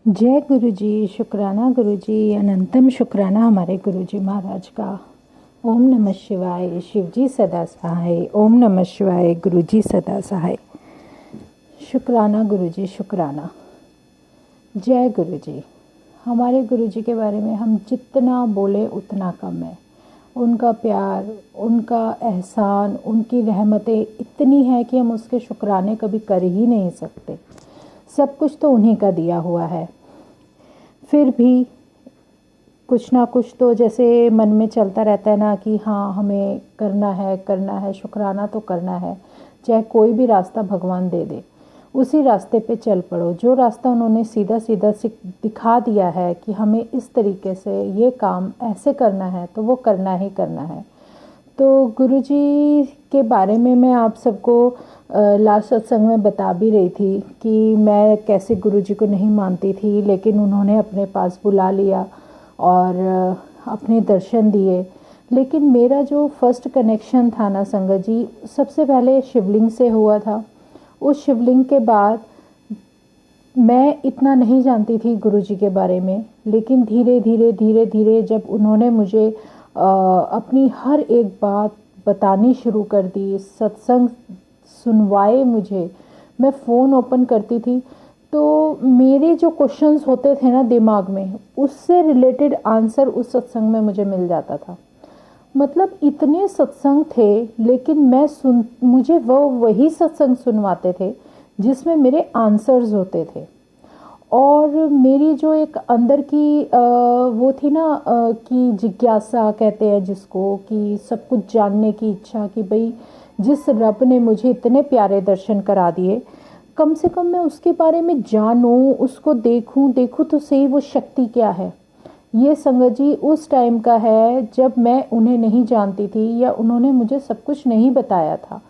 जय गुरु जी। शुक्राना गुरु जी, अनंतम शुक्राना हमारे गुरु जी महाराज का। ओम नमः शिवाय। शिव जी सदा सहाय। ओम नमः शिवाय। गुरु जी सदा सहाय। शुक्राना गुरु जी, शुक्राना। जय गुरु जी। हमारे गुरु जी के बारे में हम जितना बोले उतना कम है। उनका प्यार, उनका एहसान, उनकी रहमतें इतनी है कि हम उसके शुक्राने कभी कर ही नहीं सकते। सब कुछ तो उन्हीं का दिया हुआ है। फिर भी कुछ ना कुछ तो जैसे मन में चलता रहता है ना कि हाँ, हमें करना है, शुक्राना तो करना है। चाहे कोई भी रास्ता भगवान दे दे, उसी रास्ते पे चल पड़ो। जो रास्ता उन्होंने सीधा सीधा दिखा दिया है कि हमें इस तरीके से ये काम ऐसे करना है, तो वो करना ही करना है। तो गुरु जी के बारे में मैं आप सबको लास्ट सत्संग में बता भी रही थी कि मैं कैसे गुरु जी को नहीं मानती थी, लेकिन उन्होंने अपने पास बुला लिया और अपने दर्शन दिए। लेकिन मेरा जो फर्स्ट कनेक्शन था ना संगत जी, सबसे पहले शिवलिंग से हुआ था। उस शिवलिंग के बाद मैं इतना नहीं जानती थी गुरु जी के बारे में, लेकिन धीरे धीरे जब उन्होंने मुझे अपनी हर एक बात बतानी शुरू कर दी, सत्संग सुनवाए मुझे, मैं फ़ोन ओपन करती थी तो मेरे जो क्वेश्चंस होते थे ना दिमाग में, उससे रिलेटेड आंसर उस सत्संग में मुझे मिल जाता था। मतलब इतने सत्संग थे, लेकिन मुझे वो वही सत्संग सुनवाते थे जिसमें मेरे आंसर्स होते थे। और मेरी जो एक अंदर की वो थी ना कि जिज्ञासा कहते हैं जिसको, कि सब कुछ जानने की इच्छा, कि भाई जिस रब ने मुझे इतने प्यारे दर्शन करा दिए, कम से कम मैं उसके बारे में जानूं, उसको देखूं तो सही वो शक्ति क्या है। ये संगत जी उस टाइम का है जब मैं उन्हें नहीं जानती थी या उन्होंने मुझे सब कुछ नहीं बताया था,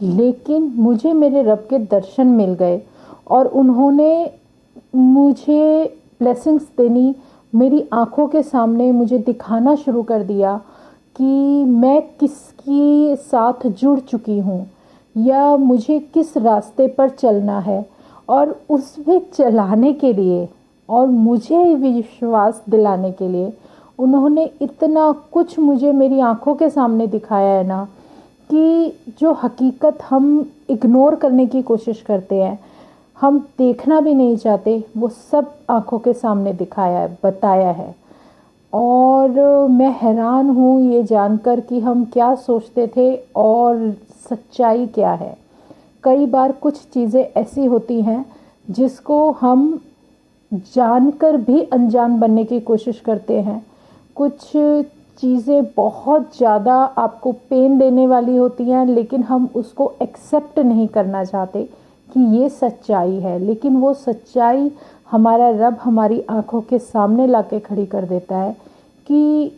लेकिन मुझे मेरे रब के दर्शन मिल गए और उन्होंने मुझे ब्लेसिंग्स देनी, मेरी आंखों के सामने मुझे दिखाना शुरू कर दिया कि मैं किसके साथ जुड़ चुकी हूँ या मुझे किस रास्ते पर चलना है। और उसमें चलाने के लिए और मुझे विश्वास दिलाने के लिए उन्होंने इतना कुछ मुझे मेरी आंखों के सामने दिखाया है ना, कि जो हकीकत हम इग्नोर करने की कोशिश करते हैं, हम देखना भी नहीं चाहते, वो सब आंखों के सामने दिखाया है, बताया है। और मैं हैरान हूँ ये जानकर कि हम क्या सोचते थे और सच्चाई क्या है। कई बार कुछ चीज़ें ऐसी होती हैं जिसको हम जानकर भी अनजान बनने की कोशिश करते हैं। कुछ चीज़ें बहुत ज़्यादा आपको पेन देने वाली होती हैं, लेकिन हम उसको एक्सेप्ट नहीं करना चाहते कि ये सच्चाई है। लेकिन वो सच्चाई हमारा रब हमारी आंखों के सामने लाके खड़ी कर देता है कि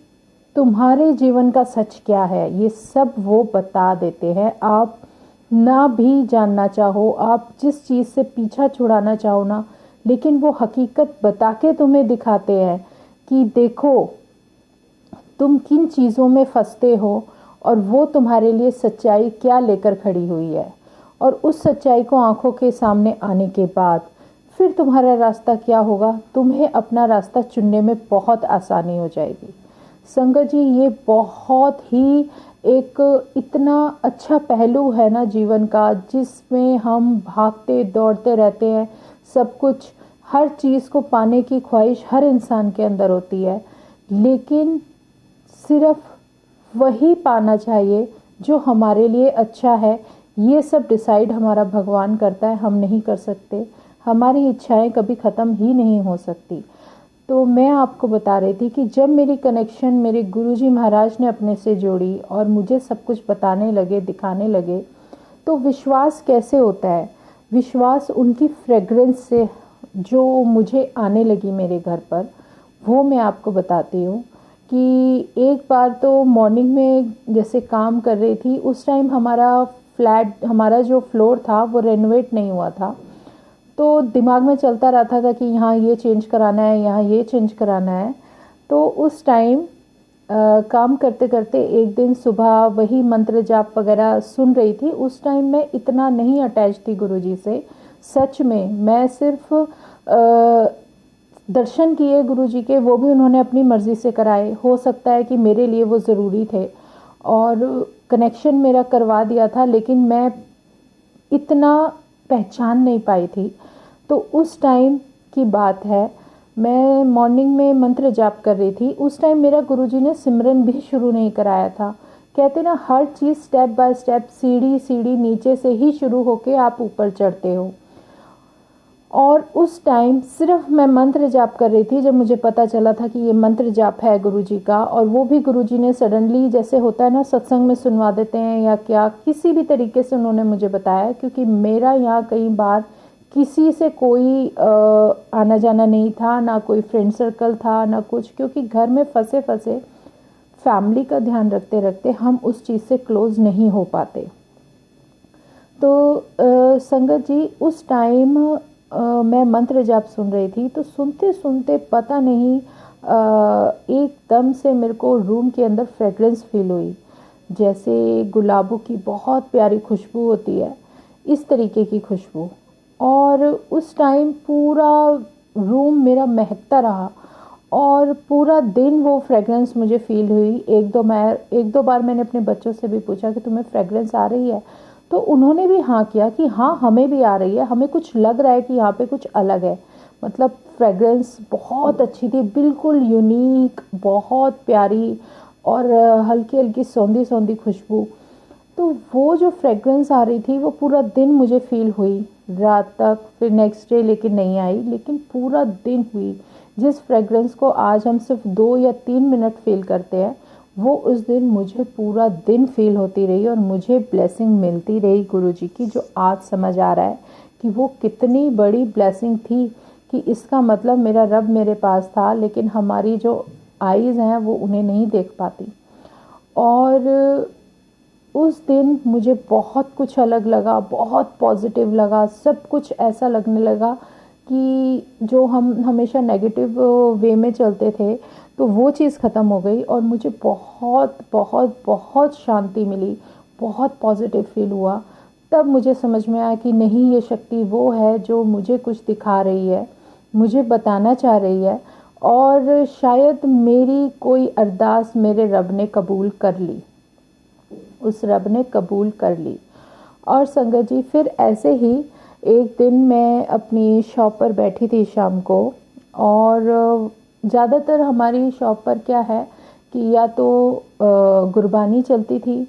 तुम्हारे जीवन का सच क्या है, ये सब वो बता देते हैं। आप ना भी जानना चाहो, आप जिस चीज़ से पीछा छुड़ाना चाहो ना, लेकिन वो हकीकत बता के तुम्हें दिखाते हैं कि देखो तुम किन चीज़ों में फंसते हो और वो तुम्हारे लिए सच्चाई क्या लेकर खड़ी हुई है। और उस सच्चाई को आंखों के सामने आने के बाद फिर तुम्हारा रास्ता क्या होगा, तुम्हें अपना रास्ता चुनने में बहुत आसानी हो जाएगी। संगत जी, ये बहुत ही एक इतना अच्छा पहलू है ना जीवन का, जिसमें हम भागते दौड़ते रहते हैं। सब कुछ, हर चीज़ को पाने की ख्वाहिश हर इंसान के अंदर होती है, लेकिन सिर्फ वही पाना चाहिए जो हमारे लिए अच्छा है। ये सब डिसाइड हमारा भगवान करता है, हम नहीं कर सकते। हमारी इच्छाएं कभी ख़त्म ही नहीं हो सकती। तो मैं आपको बता रही थी कि जब मेरी कनेक्शन मेरे गुरुजी महाराज ने अपने से जोड़ी और मुझे सब कुछ बताने लगे, दिखाने लगे, तो विश्वास कैसे होता है। विश्वास उनकी फ्रेग्रेंस से जो मुझे आने लगी मेरे घर पर, वो मैं आपको बताती हूँ। कि एक बार तो मॉर्निंग में जैसे काम कर रही थी, उस टाइम हमारा जो फ्लोर था वो रेनोवेट नहीं हुआ था। तो दिमाग में चलता रहता था कि यहाँ ये चेंज कराना है, यहाँ ये चेंज कराना है। तो उस टाइम काम करते करते एक दिन सुबह वही मंत्र जाप वगैरह सुन रही थी। उस टाइम मैं इतना नहीं अटैच थी गुरुजी से। सच में मैं सिर्फ दर्शन किए गुरुजी के, वो भी उन्होंने अपनी मर्ज़ी से कराए। हो सकता है कि मेरे लिए वो ज़रूरी थे और कनेक्शन मेरा करवा दिया था, लेकिन मैं इतना पहचान नहीं पाई थी। तो उस टाइम की बात है, मैं मॉर्निंग में मंत्र जाप कर रही थी। उस टाइम मेरा गुरुजी ने सिमरन भी शुरू नहीं कराया था। कहते ना, हर चीज़ स्टेप बाय स्टेप, सीढ़ी सीढ़ी नीचे से ही शुरू होके आप ऊपर चढ़ते हो। और उस टाइम सिर्फ मैं मंत्र जाप कर रही थी जब मुझे पता चला था कि ये मंत्र जाप है गुरुजी का। और वो भी गुरुजी ने सडनली, जैसे होता है ना सत्संग में सुनवा देते हैं या क्या, किसी भी तरीके से उन्होंने मुझे बताया, क्योंकि मेरा यहाँ कई बार किसी से कोई आना जाना नहीं था, ना कोई फ्रेंड सर्कल था, ना कुछ, क्योंकि घर में फंसे फंसे फैमिली का ध्यान रखते रखते हम उस चीज़ से क्लोज नहीं हो पाते। तो संगत जी, उस टाइम मैं मंत्र जाप सुन रही थी, तो सुनते सुनते पता नहीं एकदम से मेरे को रूम के अंदर फ्रेगरेंस फील हुई, जैसे गुलाबों की बहुत प्यारी खुशबू होती है, इस तरीके की खुशबू। और उस टाइम पूरा रूम मेरा महकता रहा और पूरा दिन वो फ्रेगरेंस मुझे फील हुई। एक दो बार मैंने अपने बच्चों से भी पूछा कि तुम्हें फ्रेगरेंस आ रही है, तो उन्होंने भी हाँ किया कि हाँ हमें भी आ रही है, हमें कुछ लग रहा है कि यहाँ पे कुछ अलग है। मतलब फ्रेगरेंस बहुत अच्छी थी, बिल्कुल यूनिक, बहुत प्यारी और हल्की हल्की सौंधी सौंधी खुशबू। तो वो जो फ्रेगरेंस आ रही थी वो पूरा दिन मुझे फील हुई, रात तक, फिर नेक्स्ट डे लेकिन नहीं आई, लेकिन पूरा दिन हुई। जिस फ्रेगरेंस को आज हम सिर्फ 2 या 3 मिनट फील करते हैं, वो उस दिन मुझे पूरा दिन फील होती रही और मुझे ब्लेसिंग मिलती रही गुरुजी की, जो आज समझ आ रहा है कि वो कितनी बड़ी ब्लेसिंग थी। कि इसका मतलब मेरा रब मेरे पास था, लेकिन हमारी जो आईज़ हैं वो उन्हें नहीं देख पाती। और उस दिन मुझे बहुत कुछ अलग लगा, बहुत पॉजिटिव लगा, सब कुछ ऐसा लगने लगा कि जो हम हमेशा नेगेटिव वे में चलते थे, तो वो चीज़ ख़त्म हो गई और मुझे बहुत बहुत बहुत शांति मिली, बहुत पॉजिटिव फील हुआ। तब मुझे समझ में आया कि नहीं, ये शक्ति वो है जो मुझे कुछ दिखा रही है, मुझे बताना चाह रही है, और शायद मेरी कोई अरदास मेरे रब ने कबूल कर ली, उस रब ने कबूल कर ली। और संगत जी, फिर ऐसे ही एक दिन मैं अपनी शॉप पर बैठी थी शाम को, और ज़्यादातर हमारी शॉप पर क्या है कि या तो गुरबानी चलती थी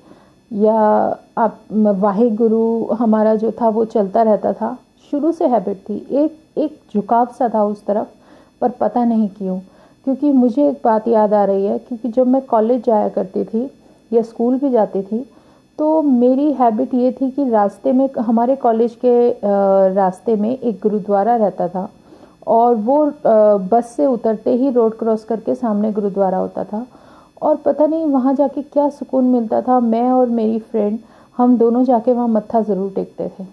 या आप वाहे गुरु हमारा जो था वो चलता रहता था। शुरू से हैबिट थी, एक झुकाव सा था उस तरफ, पर पता नहीं क्यों। क्योंकि मुझे एक बात याद आ रही है, क्योंकि जब मैं कॉलेज जाया करती थी या स्कूल भी जाती थी, तो मेरी हैबिट ये थी कि रास्ते में, हमारे कॉलेज के रास्ते में एक गुरुद्वारा रहता था, और वो बस से उतरते ही रोड क्रॉस करके सामने गुरुद्वारा होता था। और पता नहीं वहाँ जाके क्या सुकून मिलता था। मैं और मेरी फ्रेंड, हम दोनों जाके वहाँ मत्था ज़रूर टेकते थे।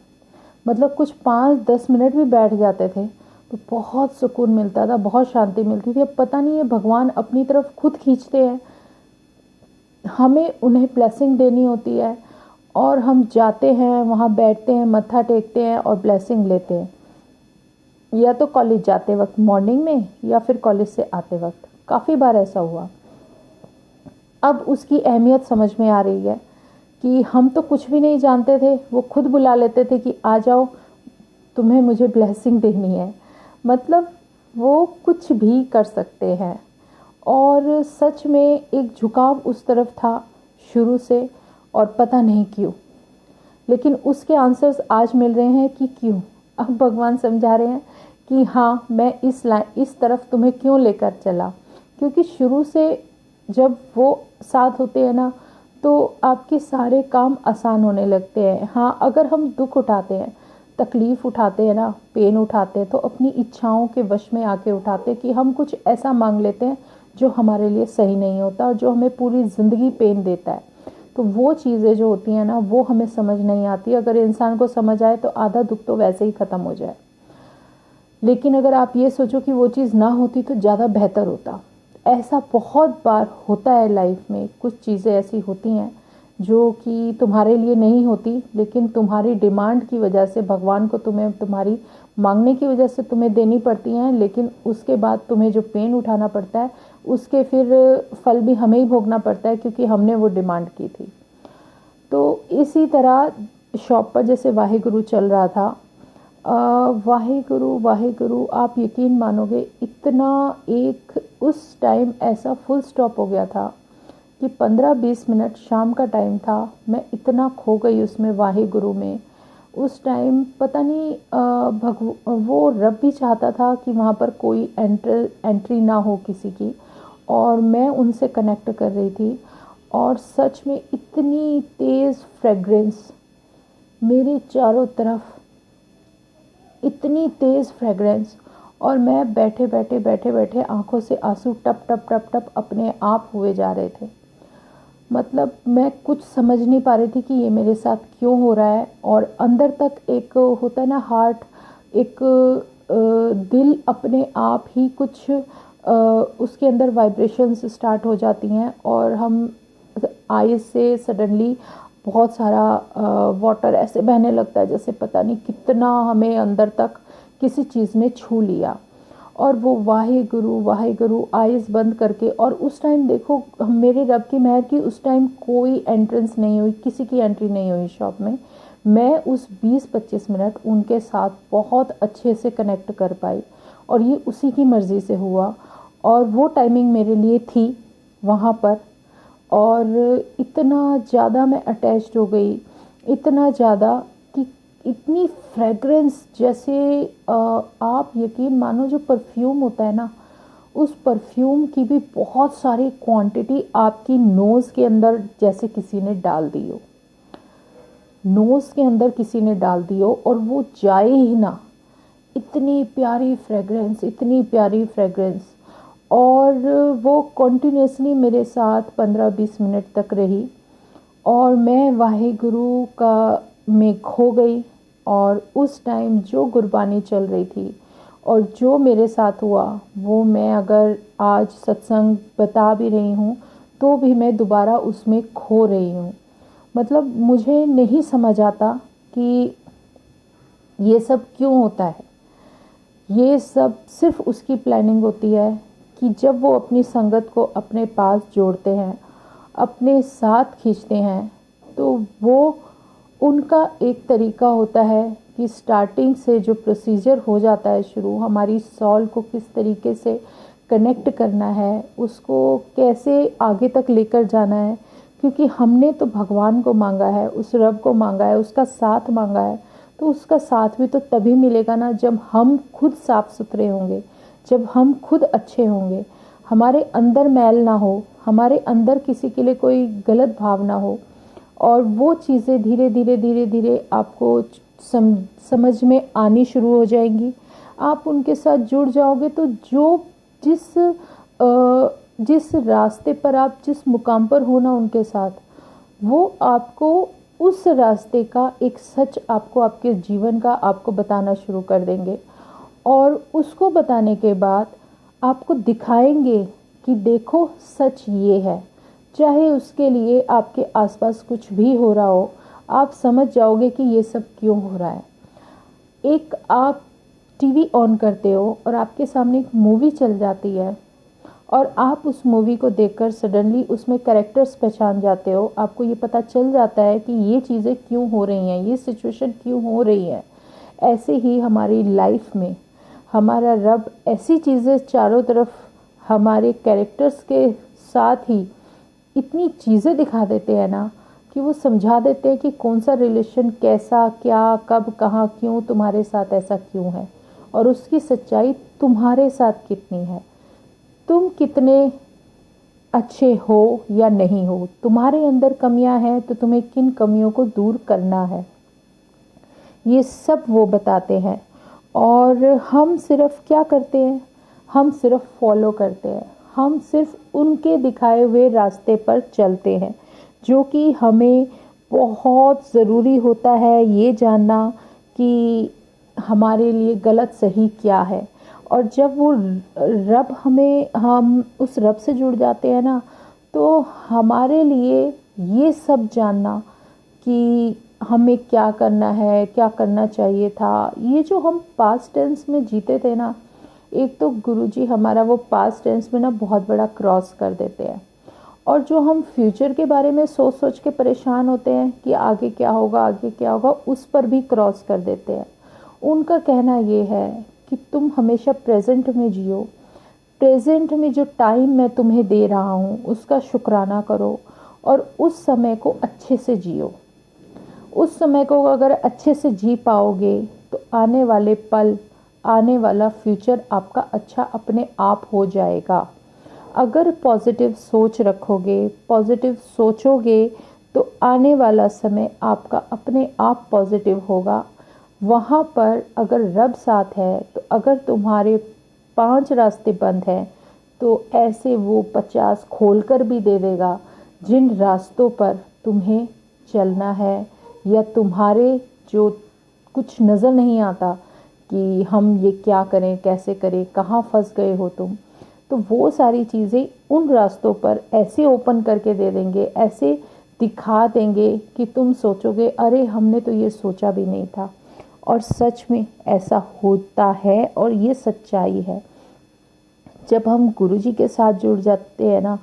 मतलब कुछ 5-10 मिनट भी बैठ जाते थे तो बहुत सुकून मिलता था, बहुत शांति मिलती थी। अब पता नहीं, ये भगवान अपनी तरफ खुद खींचते हैं, हमें उन्हें ब्लेसिंग देनी होती है, और हम जाते हैं वहाँ, बैठते हैं, मत्था टेकते हैं और ब्लेसिंग लेते हैं, या तो कॉलेज जाते वक्त मॉर्निंग में या फिर कॉलेज से आते वक्त। काफ़ी बार ऐसा हुआ। अब उसकी अहमियत समझ में आ रही है कि हम तो कुछ भी नहीं जानते थे, वो खुद बुला लेते थे कि आ जाओ, तुम्हें मुझे ब्लेसिंग देनी है। मतलब वो कुछ भी कर सकते हैं। और सच में एक झुकाव उस तरफ था शुरू से, और पता नहीं क्यों, लेकिन उसके आंसर्स आज मिल रहे हैं कि क्यों। अब भगवान समझा रहे हैं कि हाँ, मैं इस तरफ तुम्हें क्यों लेकर चला, क्योंकि शुरू से जब वो साथ होते हैं ना, तो आपके सारे काम आसान होने लगते हैं। हाँ, अगर हम दुख उठाते हैं, तकलीफ़ उठाते हैं ना, पेन उठाते हैं, तो अपनी इच्छाओं के वश में आके उठाते हैं कि हम कुछ ऐसा मांग लेते हैं जो हमारे लिए सही नहीं होता और जो हमें पूरी ज़िंदगी पेन देता है। तो वो चीज़ें जो होती हैं ना, वो हमें समझ नहीं आती। अगर इंसान को समझ आए तो आधा दुख तो वैसे ही ख़त्म हो जाए। लेकिन अगर आप ये सोचो कि वो चीज़ ना होती तो ज़्यादा बेहतर होता। ऐसा बहुत बार होता है लाइफ में, कुछ चीज़ें ऐसी होती हैं जो कि तुम्हारे लिए नहीं होती, लेकिन तुम्हारी डिमांड की वजह से भगवान को तुम्हें तुम्हारी मांगने की वजह से तुम्हें देनी पड़ती हैं, लेकिन उसके बाद तुम्हें जो पेन उठाना पड़ता है उसके फिर फल भी हमें ही भोगना पड़ता है, क्योंकि हमने वो डिमांड की थी। तो इसी तरह शॉप पर जैसे वाहेगुरु चल रहा था, वाहेगुरु वाहेगुरु, आप यकीन मानोगे इतना, एक उस टाइम ऐसा फुल स्टॉप हो गया था कि 15-20 मिनट, शाम का टाइम था, मैं इतना खो गई उसमें वाहेगुरु में। उस टाइम पता नहीं वो रब भी चाहता था कि वहाँ पर कोई एंट्री ना हो किसी की, और मैं उनसे कनेक्ट कर रही थी। और सच में इतनी तेज़ फ्रेग्रेंस मेरे चारों तरफ, इतनी तेज़ फ्रेग्रेंस, और मैं बैठे बैठे बैठे बैठे आंखों से आंसू टप टप टप टप अपने आप हुए जा रहे थे। मतलब मैं कुछ समझ नहीं पा रही थी कि ये मेरे साथ क्यों हो रहा है। और अंदर तक एक होता है ना हार्ट, एक दिल अपने आप ही कुछ उसके अंदर वाइब्रेशंस स्टार्ट हो जाती हैं, और हम आईज से सडनली बहुत सारा वाटर ऐसे बहने लगता है, जैसे पता नहीं कितना हमें अंदर तक किसी चीज़ ने छू लिया। और वो वाहेगुरु वाहेगुरु आइज़ बंद करके, और उस टाइम देखो मेरे रब की मेहर की, उस टाइम कोई एंट्रेंस नहीं हुई, किसी की एंट्री नहीं हुई शॉप में। मैं उस 20-25 मिनट उनके साथ बहुत अच्छे से कनेक्ट कर पाई, और ये उसी की मर्ज़ी से हुआ। और वो टाइमिंग मेरे लिए थी वहाँ पर, और इतना ज़्यादा मैं अटैच्ड हो गई, इतना ज़्यादा कि इतनी फ्रेग्रेंस, जैसे आप यकीन मानो जो परफ्यूम होता है ना, उस परफ्यूम की भी बहुत सारी क्वांटिटी आपकी नोज़ के अंदर जैसे किसी ने डाल दी हो, नोज़ के अंदर किसी ने डाल दी हो, और वो जाए ही ना। इतनी प्यारी फ्रेग्रेंस, इतनी प्यारी फ्रेग्रेंस। और वो कंटिन्यूसली मेरे साथ 15-20 मिनट तक रही, और मैं वाहेगुरु का में खो गई। और उस टाइम जो गुरबानी चल रही थी और जो मेरे साथ हुआ, वो मैं अगर आज सत्संग बता भी रही हूँ तो भी मैं दोबारा उसमें खो रही हूँ। मतलब मुझे नहीं समझ आता कि ये सब क्यों होता है। ये सब सिर्फ उसकी प्लानिंग होती है कि जब वो अपनी संगत को अपने पास जोड़ते हैं, अपने साथ खींचते हैं, तो वो उनका एक तरीका होता है कि स्टार्टिंग से जो प्रोसीजर हो जाता है शुरू, हमारी सॉल को किस तरीके से कनेक्ट करना है, उसको कैसे आगे तक लेकर जाना है। क्योंकि हमने तो भगवान को मांगा है, उस रब को मांगा है, उसका साथ मांगा है, तो उसका साथ भी तो तभी मिलेगा ना जब हम खुद साफ सुथरे होंगे, जब हम खुद अच्छे होंगे, हमारे अंदर मैल ना हो, हमारे अंदर किसी के लिए कोई गलत भावना हो। और वो चीज़ें धीरे धीरे धीरे धीरे आपको समझ में आनी शुरू हो जाएंगी। आप उनके साथ जुड़ जाओगे तो जो जिस रास्ते पर आप जिस मुकाम पर हो ना उनके साथ, वो आपको उस रास्ते का एक सच आपको आपके जीवन का आपको बताना शुरू कर देंगे। और उसको बताने के बाद आपको दिखाएंगे कि देखो सच ये है। चाहे उसके लिए आपके आसपास कुछ भी हो रहा हो, आप समझ जाओगे कि ये सब क्यों हो रहा है। एक आप टीवी ऑन करते हो और आपके सामने एक मूवी चल जाती है, और आप उस मूवी को देखकर सडनली उसमें कैरेक्टर्स पहचान जाते हो, आपको ये पता चल जाता है कि ये चीज़ें क्यों हो रही हैं, ये सिचुएशन क्यों हो रही है। ऐसे ही हमारी लाइफ में हमारा रब ऐसी चीज़ें चारों तरफ हमारे कैरेक्टर्स के साथ ही इतनी चीज़ें दिखा देते हैं ना, कि वो समझा देते हैं कि कौन सा रिलेशन कैसा क्या कब कहाँ क्यों तुम्हारे साथ ऐसा क्यों है, और उसकी सच्चाई तुम्हारे साथ कितनी है, तुम कितने अच्छे हो या नहीं हो, तुम्हारे अंदर कमियां हैं तो तुम्हें किन कमियों को दूर करना है, ये सब वो बताते हैं। और हम सिर्फ क्या करते हैं, हम सिर्फ फॉलो करते हैं, हम सिर्फ उनके दिखाए हुए रास्ते पर चलते हैं, जो कि हमें बहुत ज़रूरी होता है ये जानना कि हमारे लिए गलत सही क्या है। और जब वो रब हम उस रब से जुड़ जाते हैं ना, तो हमारे लिए ये सब जानना कि हमें क्या करना है, क्या करना चाहिए था, ये जो हम पास्ट टेंस में जीते थे ना, एक तो गुरुजी हमारा वो पास्ट टेंस में ना बहुत बड़ा क्रॉस कर देते हैं। और जो हम फ्यूचर के बारे में सोच सोच के परेशान होते हैं कि आगे क्या होगा, आगे क्या होगा, उस पर भी क्रॉस कर देते हैं। उनका कहना ये है कि तुम हमेशा प्रेजेंट में जियो, प्रेजेंट में जो टाइम मैं तुम्हें दे रहा हूँ उसका शुक्राना करो और उस समय को अच्छे से जियो। उस समय को अगर अच्छे से जी पाओगे तो आने वाले पल, आने वाला फ्यूचर आपका अच्छा अपने आप हो जाएगा। अगर पॉजिटिव सोच रखोगे, पॉजिटिव सोचोगे, तो आने वाला समय आपका अपने आप पॉजिटिव होगा। वहाँ पर अगर रब साथ है तो अगर तुम्हारे 5 रास्ते बंद हैं तो ऐसे वो 50 खोल कर भी दे देगा, जिन रास्तों पर तुम्हें चलना है या तुम्हारे जो कुछ नज़र नहीं आता कि हम ये क्या करें, कैसे करें, कहाँ फंस गए हो तुम, तो वो सारी चीज़ें उन रास्तों पर ऐसे ओपन करके दे देंगे, ऐसे दिखा देंगे कि तुम सोचोगे अरे हमने तो ये सोचा भी नहीं था। और सच में ऐसा होता है और ये सच्चाई है। जब हम गुरुजी के साथ जुड़ जाते हैं ना,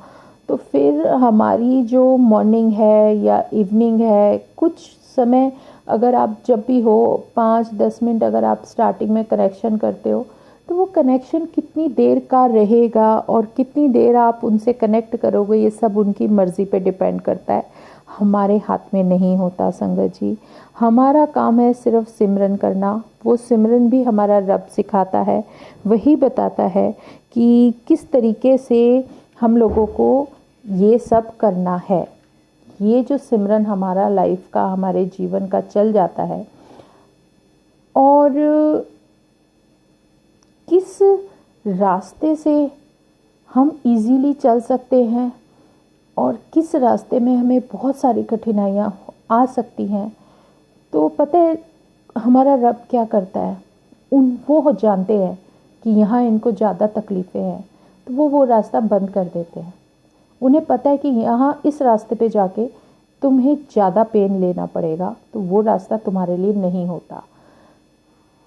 तो फिर हमारी जो मॉर्निंग है या इवनिंग है, कुछ समय अगर आप जब भी हो 5-10 मिनट अगर आप स्टार्टिंग में कनेक्शन करते हो, तो वो कनेक्शन कितनी देर का रहेगा और कितनी देर आप उनसे कनेक्ट करोगे, ये सब उनकी मर्ज़ी पे डिपेंड करता है, हमारे हाथ में नहीं होता संगत जी। हमारा काम है सिर्फ सिमरन करना। वो सिमरन भी हमारा रब सिखाता है, वही बताता है कि किस तरीके से हम लोगों को ये सब करना है। ये जो सिमरन हमारा लाइफ का, हमारे जीवन का चल जाता है। और किस रास्ते से हम इजीली चल सकते हैं और किस रास्ते में हमें बहुत सारी कठिनाइयाँ आ सकती हैं, तो पता है हमारा रब क्या करता है, वो जानते हैं कि यहाँ इनको ज़्यादा तकलीफ़ें हैं, तो वो रास्ता बंद कर देते हैं। उन्हें पता है कि यहाँ इस रास्ते पे जाके तुम्हें ज़्यादा पेन लेना पड़ेगा, तो वो रास्ता तुम्हारे लिए नहीं होता।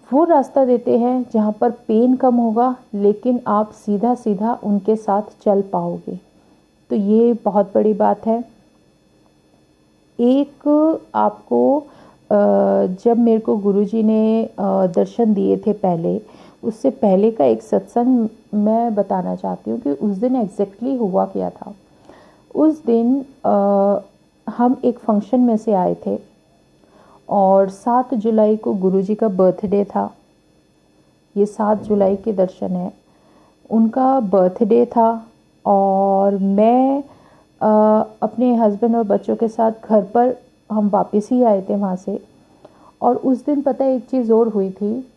वो रास्ता देते हैं जहाँ पर पेन कम होगा लेकिन आप सीधा सीधा उनके साथ चल पाओगे। तो ये बहुत बड़ी बात है। एक आपको जब मेरे को गुरुजी ने दर्शन दिए थे पहले, उससे पहले का एक सत्संग मैं बताना चाहती हूँ कि उस दिन एग्जैक्टली हुआ क्या था। उस दिन हम एक फंक्शन में से आए थे और 7 जुलाई को गुरुजी का बर्थडे था। ये 7 जुलाई के दर्शन है, उनका बर्थडे था। और मैं अपने हस्बैंड और बच्चों के साथ घर पर हम वापस ही आए थे वहाँ से। और उस दिन पता है एक चीज़ और हुई थी,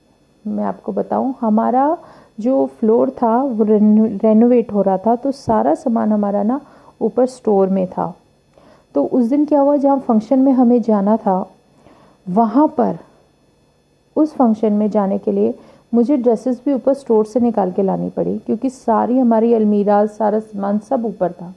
मैं आपको बताऊं। हमारा जो फ्लोर था वो रेनोवेट हो रहा था, तो सारा सामान हमारा ना ऊपर स्टोर में था। तो उस दिन क्या हुआ, जहाँ फंक्शन में हमें जाना था, वहाँ पर उस फंक्शन में जाने के लिए मुझे ड्रेसेस भी ऊपर स्टोर से निकाल के लानी पड़ी, क्योंकि सारी हमारी अलमीरा, सारा सामान सब ऊपर था।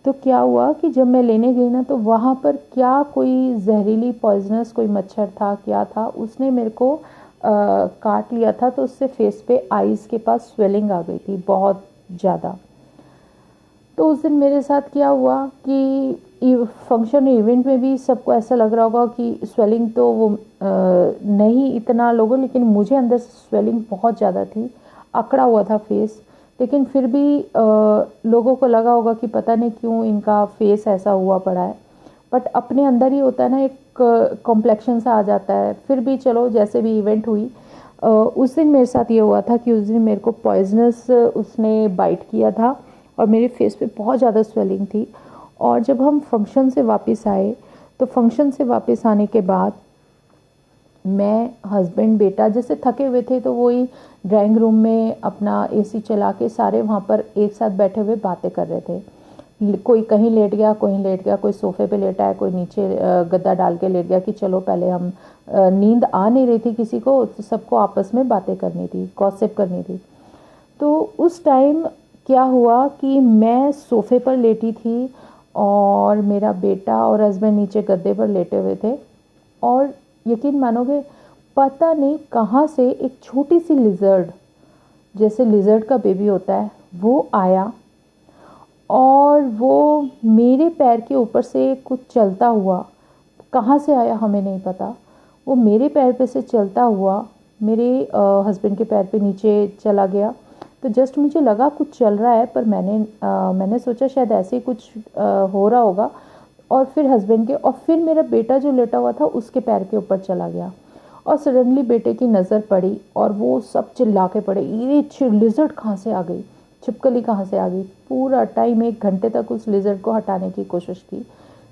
तो क्या हुआ कि जब मैं लेने गई ना, तो वहाँ पर क्या कोई जहरीली पॉइजनस कोई मच्छर था, क्या था, उसने मेरे को काट लिया था। तो उससे फेस पे, आईज़ के पास स्वेलिंग आ गई थी बहुत ज़्यादा। तो उस दिन मेरे साथ क्या हुआ कि फंक्शन इवेंट में भी सबको ऐसा लग रहा होगा कि स्वेलिंग तो वो नहीं इतना लोगों, लेकिन मुझे अंदर से स्वेलिंग बहुत ज़्यादा थी, अकड़ा हुआ था फेस। लेकिन फिर भी लोगों को लगा होगा कि पता नहीं क्यों इनका फेस ऐसा हुआ पड़ा है। बट अपने अंदर ही होता है ना, एक कॉम्प्लेक्शन सा आ जाता है। फिर भी चलो, जैसे भी इवेंट हुई, उस दिन मेरे साथ ये हुआ था कि उस दिन मेरे को पॉइजनस उसने बाइट किया था और मेरे फेस पे बहुत ज़्यादा स्वेलिंग थी। और जब हम फंक्शन से वापस आए, तो फंक्शन से वापस आने के बाद मैं, हस्बैंड, बेटा जैसे थके हुए थे, तो वही ड्राइंग रूम में अपना एसी चला के सारे वहाँ पर एक साथ बैठे हुए बातें कर रहे थे। कोई कहीं लेट गया, कोई लेट गया, कोई सोफे पे लेटा है, कोई नीचे गद्दा डाल के लेट गया कि चलो पहले हम, नींद आ नहीं रही थी किसी को, तो सबको आपस में बातें करनी थी, गॉसिप करनी थी। तो उस टाइम क्या हुआ कि मैं सोफे पर लेटी थी और मेरा बेटा और हस्बैंड नीचे गद्दे पर लेटे हुए थे। और यकीन मानोगे, पता नहीं कहाँ से एक छोटी सी लिजर्ड, जैसे लिजर्ड का बेबी होता है, वो आया और वो मेरे पैर के ऊपर से कुछ चलता हुआ, कहाँ से आया हमें नहीं पता, वो मेरे पैर पे से चलता हुआ मेरे हस्बैंड के पैर पे नीचे चला गया। तो जस्ट मुझे लगा कुछ चल रहा है, पर मैंने सोचा शायद ऐसे ही कुछ हो रहा होगा। और फिर हस्बैंड के, और फिर मेरा बेटा जो लेटा हुआ था उसके पैर के ऊपर चला गया। और सडनली बेटे की नज़र पड़ी और वो सब चिल्ला के पड़े, ये लिजर्ड कहाँ से आ गई, छिपकली कहाँ से आ गई। पूरा टाइम 1 घंटे तक उस लिजर्ड को हटाने की कोशिश की,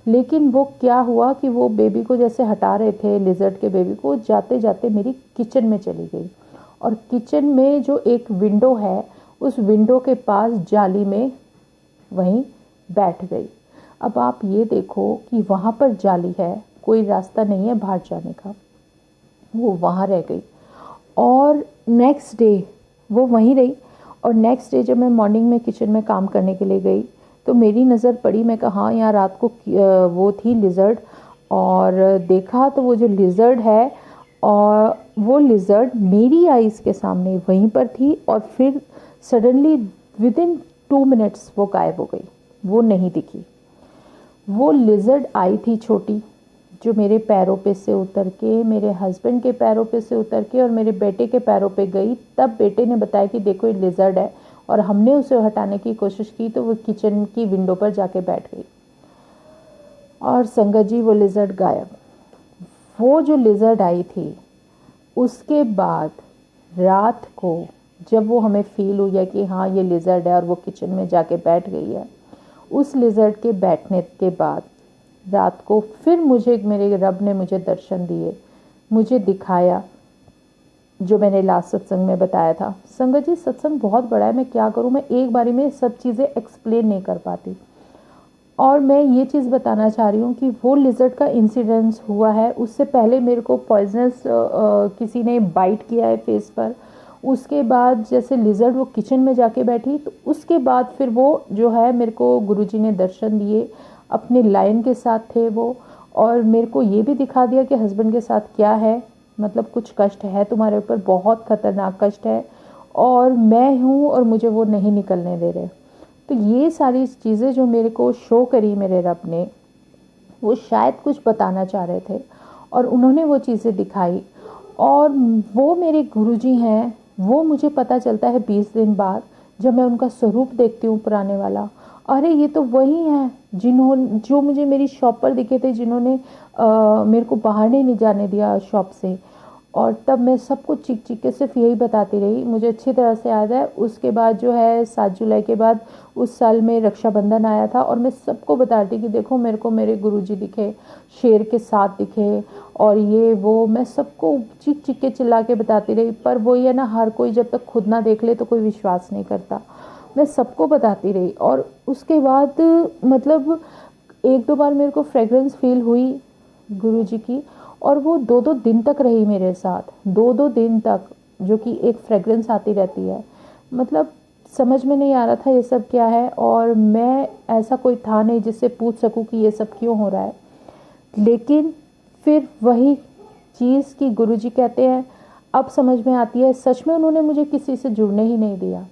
लेकिन वो क्या हुआ कि वो बेबी को जैसे हटा रहे थे, लिजर्ड के बेबी को, जाते जाते मेरी किचन में चली गई। और किचन में जो एक विंडो है, उस विंडो के पास जाली में वहीं बैठ गई। अब आप ये देखो कि वहाँ पर जाली है, कोई रास्ता नहीं है बाहर जाने का, वो वहाँ रह गई। और नेक्स्ट डे वो वहीं रही। और नेक्स्ट डे जब मैं मॉर्निंग में किचन में काम करने के लिए गई तो मेरी नज़र पड़ी, मैं कहा हाँ यहाँ रात को वो थी लिजर्ड। और देखा तो वो जो लिजर्ड है, और वो लिजर्ड मेरी आइज़ के सामने वहीं पर थी। और फिर सडनली विदिन 2 मिनट्स वो गायब हो गई, वो नहीं दिखी। वो लिजर्ड आई थी छोटी, जो मेरे पैरों पे से उतर के, मेरे हस्बैंड के पैरों पे से उतर के और मेरे बेटे के पैरों पे गई। तब बेटे ने बताया कि देखो ये लिजर्ड है, और हमने उसे हटाने की कोशिश की तो वो किचन की विंडो पर जाके बैठ गई। और संगत जी, वो लिजर्ड गायब। वो जो लिजर्ड आई थी, उसके बाद रात को जब वो हमें फील हुआ कि हाँ ये लिजर्ड है और वो किचन में जाके बैठ गई है, उस लिजर्ड के बैठने के बाद रात को फिर मेरे रब ने मुझे दर्शन दिए, मुझे दिखाया, जो मैंने लास्ट सत्संग में बताया था। संगत जी, सत्संग बहुत बड़ा है, मैं क्या करूं, मैं एक बारी में सब चीज़ें एक्सप्लेन नहीं कर पाती। और मैं ये चीज़ बताना चाह रही हूँ कि वो लिजर्ड का इंसिडेंस हुआ है, उससे पहले मेरे को पॉइजनस किसी ने बाइट किया है फेस पर। उसके बाद जैसे लिजर्ड वो किचन में जाके बैठी, तो उसके बाद फिर वो जो है मेरे को गुरुजी ने दर्शन दिए, अपने लायन के साथ थे वो। और मेरे को ये भी दिखा दिया कि हस्बैंड के साथ क्या है, मतलब कुछ कष्ट है तुम्हारे ऊपर, बहुत खतरनाक कष्ट है, और मैं हूँ और मुझे वो नहीं निकलने दे रहे। तो ये सारी चीज़ें जो मेरे को शो करी मेरे रब ने, वो शायद कुछ बताना चाह रहे थे और उन्होंने वो चीज़ें दिखाई। और वो मेरे गुरुजी हैं, वो मुझे पता चलता है 20 दिन बाद, जब मैं उनका स्वरूप देखती हूँ पुराने वाला। अरे ये तो वही हैं जो मुझे मेरी शॉप पर दिखे थे, जिन्होंने मेरे को बाहर नहीं जाने दिया शॉप से। और तब मैं सबको चीख चीख के सिर्फ यही बताती रही, मुझे अच्छी तरह से याद है। उसके बाद जो है 7 जुलाई के बाद उस साल में रक्षाबंधन आया था, और मैं सबको बताती कि देखो मेरे को मेरे गुरुजी दिखे, शेर के साथ दिखे, और ये वो, मैं सबको चीख चीख के चिल्ला के बताती रही। पर वो ये ना, हर कोई जब तक खुद ना देख ले तो कोई विश्वास नहीं करता। मैं सबको बताती रही। और उसके बाद मतलब 1-2 बार मेरे को फ्रेगरेंस फील हुई गुरुजी की, और वो 2-2 दिन तक रही मेरे साथ, 2-2 दिन तक, जो कि एक फ्रेगरेंस आती रहती है। मतलब समझ में नहीं आ रहा था ये सब क्या है, और मैं ऐसा कोई था नहीं जिससे पूछ सकूं कि ये सब क्यों हो रहा है। लेकिन फिर वही चीज़ कि गुरुजी कहते हैं, अब समझ में आती है, सच में उन्होंने मुझे किसी से जुड़ने ही नहीं दिया,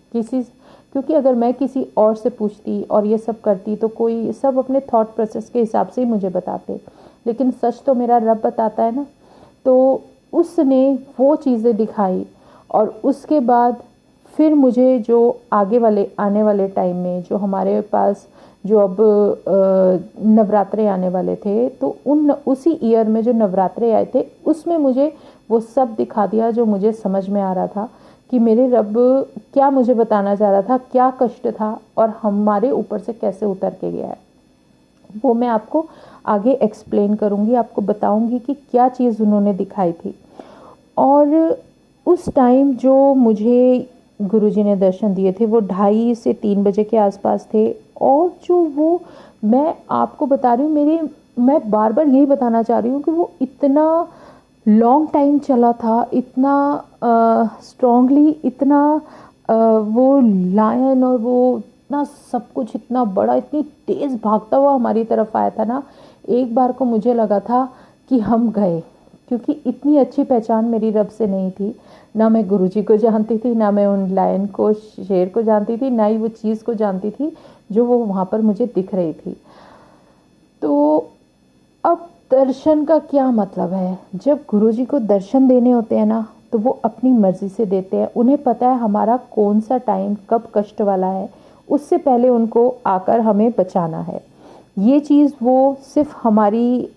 क्योंकि अगर मैं किसी और से पूछती और ये सब करती तो कोई सब अपने थॉट प्रोसेस के हिसाब से ही मुझे बताते, लेकिन सच तो मेरा रब बताता है ना। तो उसने वो चीज़ें दिखाई, और उसके बाद फिर मुझे जो आने वाले टाइम में जो हमारे पास जो अब नवरात्रे आने वाले थे, तो उसी ईयर में जो नवरात्रे आए थे, उसमें मुझे वो सब दिखा दिया जो मुझे समझ में आ रहा था कि मेरे रब क्या मुझे बताना चाह रहा था, क्या कष्ट था और हमारे ऊपर से कैसे उतर के गया है। वो मैं आपको आगे एक्सप्लेन करूँगी, आपको बताऊँगी कि क्या चीज़ उन्होंने दिखाई थी। और उस टाइम जो मुझे गुरुजी ने दर्शन दिए थे, वो 2:30 से 3 बजे के आसपास थे। और जो वो मैं आपको बता रही हूँ, मैं बार बार यही बताना चाह रही हूँ कि वो इतना लॉन्ग टाइम चला था, इतना स्ट्रॉन्गली, इतना वो लायन और वो इतना सब कुछ इतना बड़ा, इतनी तेज़ भागता हुआ हमारी तरफ आया था ना, एक बार को मुझे लगा था कि हम गए, क्योंकि इतनी अच्छी पहचान मेरी रब से नहीं थी। ना मैं गुरुजी को जानती थी, ना मैं उन लायन को, शेर को जानती थी, ना ही वो चीज़ को जानती थी जो वो वहाँ पर मुझे दिख रही थी। तो अब दर्शन का क्या मतलब है? जब गुरुजी को दर्शन देने होते हैं ना, तो वो अपनी मर्जी से देते हैं। उन्हें पता है हमारा कौन सा टाइम कब कष्ट वाला है, उससे पहले उनको आकर हमें बचाना है। ये चीज़ वो सिर्फ हमारी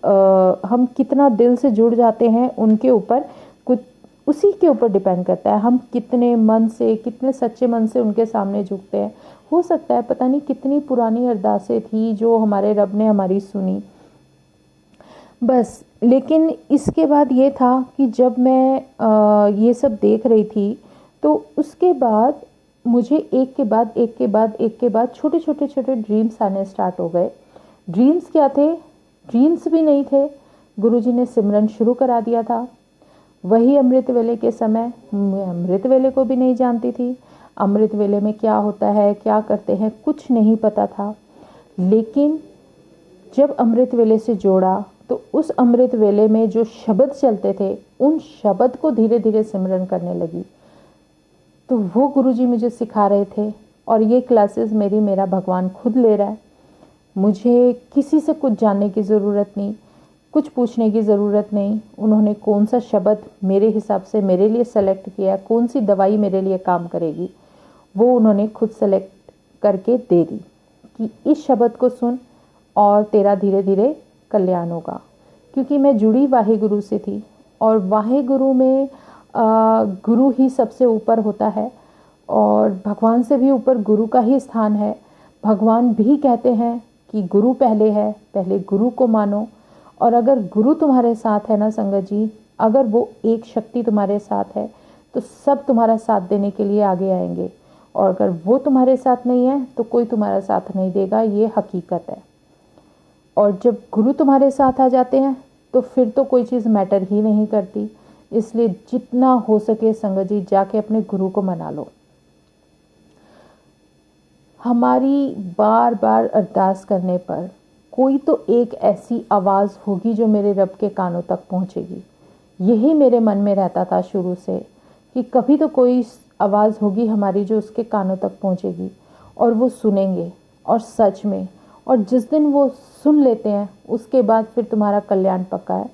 हम कितना दिल से जुड़ जाते हैं उनके ऊपर, कुछ उसी के ऊपर डिपेंड करता है। हम कितने मन से, कितने सच्चे मन से उनके सामने झुकते हैं। हो सकता है पता नहीं कितनी पुरानी अरदासें थी जो हमारे रब ने हमारी सुनी, बस। लेकिन इसके बाद ये था कि जब मैं ये सब देख रही थी, तो उसके बाद मुझे एक के बाद एक के बाद एक के बाद छोटे छोटे छोटे ड्रीम्स आने स्टार्ट हो गए। ड्रीम्स क्या थे? ड्रीम्स भी नहीं थे, गुरुजी ने सिमरन शुरू करा दिया था। वही अमृत वेले के समय, मैं अमृत वेले को भी नहीं जानती थी। अमृत वेले में क्या होता है, क्या करते हैं, कुछ नहीं पता था। लेकिन जब अमृत वेले से जोड़ा, तो उस अमृत वेले में जो शब्द चलते थे, उन शब्द को धीरे धीरे सिमरन करने लगी। तो वो गुरुजी मुझे सिखा रहे थे, और ये क्लासेस मेरा भगवान खुद ले रहा है। मुझे किसी से कुछ जानने की ज़रूरत नहीं, कुछ पूछने की ज़रूरत नहीं। उन्होंने कौन सा शब्द मेरे हिसाब से मेरे लिए सेलेक्ट किया, कौन सी दवाई मेरे लिए काम करेगी, वो उन्होंने खुद सेलेक्ट करके दे दी कि इस शब्द को सुन और तेरा धीरे धीरे कल्याण होगा। क्योंकि मैं जुड़ी वाहे गुरु से थी, और वाहे गुरु में गुरु ही सबसे ऊपर होता है, और भगवान से भी ऊपर गुरु का ही स्थान है। भगवान भी कहते हैं कि गुरु पहले है, पहले गुरु को मानो। और अगर गुरु तुम्हारे साथ है ना संगत जी, अगर वो एक शक्ति तुम्हारे साथ है, तो सब तुम्हारा साथ देने के लिए आगे आएंगे। और अगर वो तुम्हारे साथ नहीं है, तो कोई तुम्हारा साथ नहीं देगा, ये हकीकत है। और जब गुरु तुम्हारे साथ आ जाते हैं, तो फिर तो कोई चीज़ मैटर ही नहीं करती। इसलिए जितना हो सके संगत जी, जाके अपने गुरु को मना लो। हमारी बार बार अरदास करने पर कोई तो एक ऐसी आवाज़ होगी जो मेरे रब के कानों तक पहुंचेगी। यही मेरे मन में रहता था शुरू से, कि कभी तो कोई आवाज़ होगी हमारी जो उसके कानों तक पहुंचेगी, और वो सुनेंगे, और सच में। और जिस दिन वो सुन लेते हैं, उसके बाद फिर तुम्हारा कल्याण पक्का है।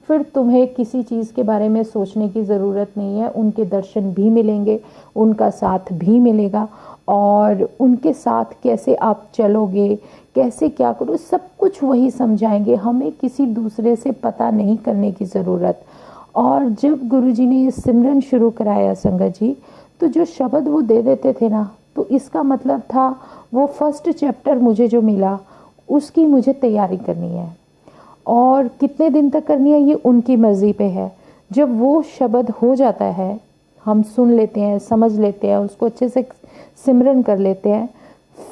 फिर तुम्हें किसी चीज़ के बारे में सोचने की ज़रूरत नहीं है। उनके दर्शन भी मिलेंगे, उनका साथ भी मिलेगा, और उनके साथ कैसे आप चलोगे, कैसे क्या करो, सब कुछ वही समझाएंगे। हमें किसी दूसरे से पता नहीं करने की ज़रूरत। और जब गुरुजी ने ये सिमरन शुरू कराया संगत जी, तो जो शब्द वो दे देते थे ना, तो इसका मतलब था वो फर्स्ट चैप्टर मुझे जो मिला, उसकी मुझे तैयारी करनी है। और कितने दिन तक करनी है ये उनकी मर्ज़ी पे है। जब वो शब्द हो जाता है, हम सुन लेते हैं, समझ लेते हैं, उसको अच्छे से सिमरन कर लेते हैं,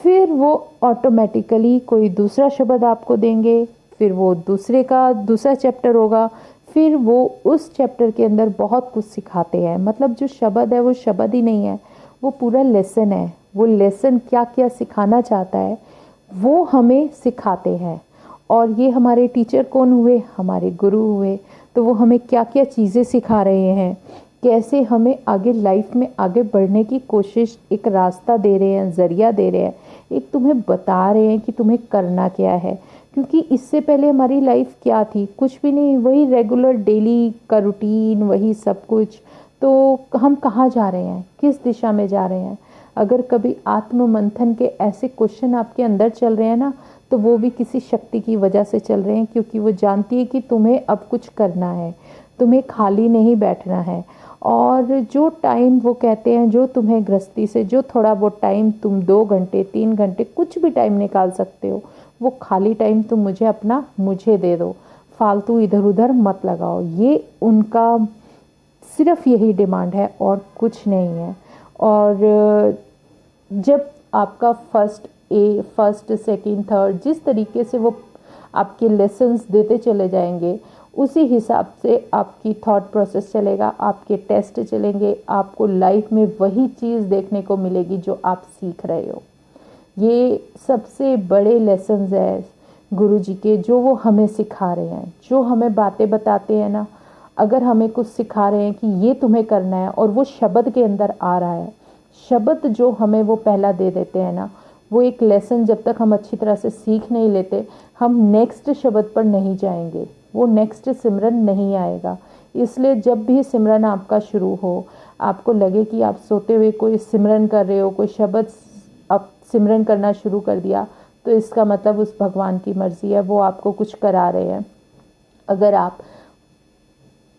फिर वो ऑटोमेटिकली कोई दूसरा शब्द आपको देंगे, फिर वो दूसरा चैप्टर होगा, फिर वो उस चैप्टर के अंदर बहुत कुछ सिखाते हैं। मतलब जो शब्द है वो शब्द ही नहीं है, वो पूरा लेसन है। वो लेसन क्या क्या सिखाना चाहता है वो हमें सिखाते हैं। और ये हमारे टीचर कौन हुए? हमारे गुरु हुए। तो वो हमें क्या क्या चीज़ें सिखा रहे हैं, कैसे हमें आगे लाइफ में आगे बढ़ने की कोशिश, एक रास्ता दे रहे हैं, ज़रिया दे रहे हैं, एक तुम्हें बता रहे हैं कि तुम्हें करना क्या है। क्योंकि इससे पहले हमारी लाइफ क्या थी? कुछ भी नहीं, वही रेगुलर डेली का रूटीन, वही सब कुछ। तो हम कहाँ जा रहे हैं, किस दिशा में जा रहे हैं? अगर कभी आत्म मंथन के ऐसे क्वेश्चन आपके अंदर चल रहे हैं ना, तो वो भी किसी शक्ति की वजह से चल रहे हैं, क्योंकि वो जानती है कि तुम्हें अब कुछ करना है, तुम्हें खाली नहीं बैठना है। और जो टाइम वो कहते हैं, जो तुम्हें गृहस्थी से जो थोड़ा वो टाइम तुम 2 घंटे 3 घंटे कुछ भी टाइम निकाल सकते हो, वो खाली टाइम तुम मुझे दे दो, फालतू इधर उधर मत लगाओ। ये उनका सिर्फ यही डिमांड है और कुछ नहीं है। और जब आपका फर्स्ट सेकंड थर्ड जिस तरीके से वो आपके लेसन्स देते चले जाएंगे, उसी हिसाब से आपकी थॉट प्रोसेस चलेगा, आपके टेस्ट चलेंगे, आपको लाइफ में वही चीज़ देखने को मिलेगी जो आप सीख रहे हो। ये सबसे बड़े लेसन्स है गुरु जी के, जो वो हमें सिखा रहे हैं। जो हमें बातें बताते हैं ना, अगर हमें कुछ सिखा रहे हैं कि ये तुम्हें करना है और वो शब्द के अंदर आ रहा है, शब्द जो हमें वो पहला दे देते हैं ना, वो एक लेसन जब तक हम अच्छी तरह से सीख नहीं लेते, हम नेक्स्ट शब्द पर नहीं जाएंगे, वो नेक्स्ट सिमरन नहीं आएगा। इसलिए जब भी सिमरन आपका शुरू हो, आपको लगे कि आप सोते हुए कोई सिमरन कर रहे हो, कोई शब्द आप सिमरन करना शुरू कर दिया, तो इसका मतलब उस भगवान की मर्जी है, वो आपको कुछ करा रहे हैं। अगर आप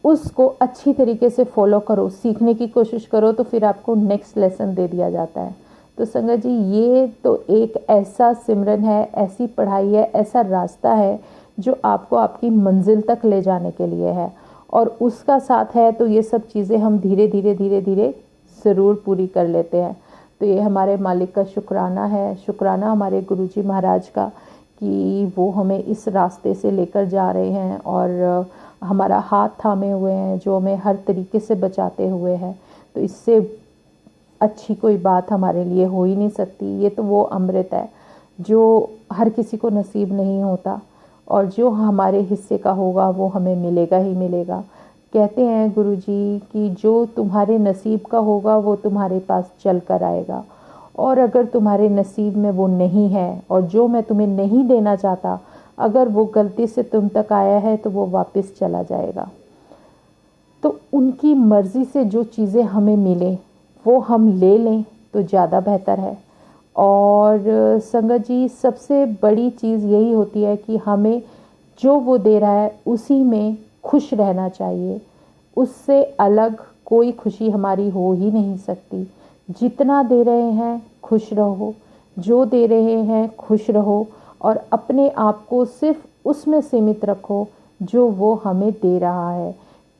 उसको अच्छी तरीके से फॉलो करो, सीखने की कोशिश करो, तो फिर आपको नेक्स्ट लेसन दे दिया जाता है। तो संगत जी, ये तो एक ऐसा सिमरन है, ऐसी पढ़ाई है, ऐसा रास्ता है जो आपको आपकी मंजिल तक ले जाने के लिए है, और उसका साथ है तो ये सब चीज़ें हम धीरे धीरे धीरे धीरे ज़रूर पूरी कर लेते हैं। तो ये हमारे मालिक का शुक्राना है, शुक्राना हमारे गुरुजी महाराज का कि वो हमें इस रास्ते से लेकर जा रहे हैं और हमारा हाथ थामे हुए हैं, जो हमें हर तरीके से बचाते हुए हैं। तो इससे अच्छी कोई बात हमारे लिए हो ही नहीं सकती। ये तो वो अमृत है जो हर किसी को नसीब नहीं होता, और जो हमारे हिस्से का होगा वो हमें मिलेगा ही मिलेगा। कहते हैं गुरुजी कि जो तुम्हारे नसीब का होगा वो तुम्हारे पास चल कर आएगा, और अगर तुम्हारे नसीब में वो नहीं है और जो मैं तुम्हें नहीं देना चाहता, अगर वो गलती से तुम तक आया है तो वो वापस चला जाएगा। तो उनकी मर्ज़ी से जो चीज़ें हमें मिले वो हम ले लें तो ज़्यादा बेहतर है। और संगत जी, सबसे बड़ी चीज़ यही होती है कि हमें जो वो दे रहा है उसी में खुश रहना चाहिए। उससे अलग कोई खुशी हमारी हो ही नहीं सकती। जितना दे रहे हैं खुश रहो, जो दे रहे हैं खुश रहो, और अपने आप को सिर्फ उसमें सीमित रखो जो वो हमें दे रहा है,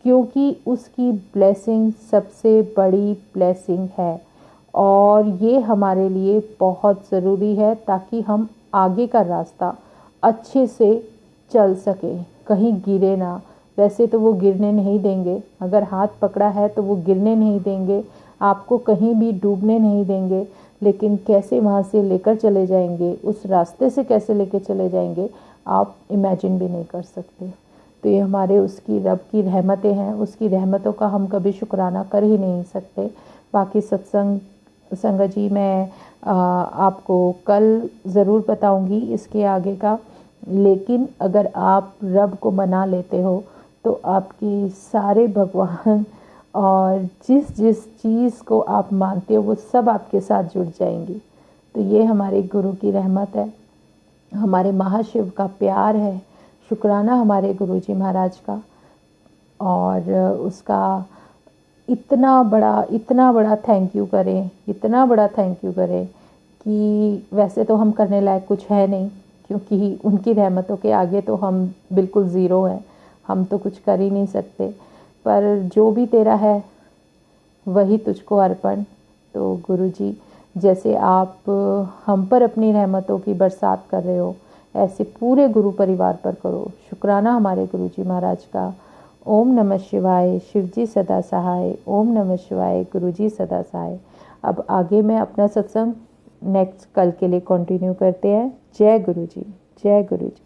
क्योंकि उसकी ब्लेसिंग सबसे बड़ी ब्लेसिंग है। और ये हमारे लिए बहुत ज़रूरी है ताकि हम आगे का रास्ता अच्छे से चल सकें, कहीं गिरे ना। वैसे तो वो गिरने नहीं देंगे, अगर हाथ पकड़ा है तो वो गिरने नहीं देंगे, आपको कहीं भी डूबने नहीं देंगे, लेकिन कैसे वहाँ से लेकर चले जाएंगे, उस रास्ते से कैसे लेकर चले जाएंगे, आप इमेजिन भी नहीं कर सकते। तो ये हमारे उसकी रब की रहमतें हैं, उसकी रहमतों का हम कभी शुक्राना कर ही नहीं सकते। बाकी सत्संग संगत जी, मैं आपको कल ज़रूर बताऊंगी इसके आगे का। लेकिन अगर आप रब को मना लेते हो तो आपकी सारे भगवान और जिस जिस चीज़ को आप मानते हो वो सब आपके साथ जुड़ जाएंगी। तो ये हमारे गुरु की रहमत है, हमारे महाशिव का प्यार है। शुक्राना हमारे गुरुजी महाराज का, और उसका इतना बड़ा थैंक यू करें, इतना बड़ा थैंक यू करें कि वैसे तो हम करने लायक कुछ है नहीं, क्योंकि उनकी रहमतों के आगे तो हम बिल्कुल ज़ीरो हैं, हम तो कुछ कर ही नहीं सकते। पर जो भी तेरा है वही तुझको अर्पण। तो गुरुजी, जैसे आप हम पर अपनी रहमतों की बरसात कर रहे हो, ऐसे पूरे गुरु परिवार पर करो। शुक्राना हमारे गुरुजी महाराज का। ओम नमः शिवाय, शिवजी सदा सहाय। ओम नमः शिवाय, गुरुजी सदा सहाय। अब आगे मैं अपना सत्संग नेक्स्ट कल के लिए कंटिन्यू करते हैं। जय गुरुजी, जय गुरुजी।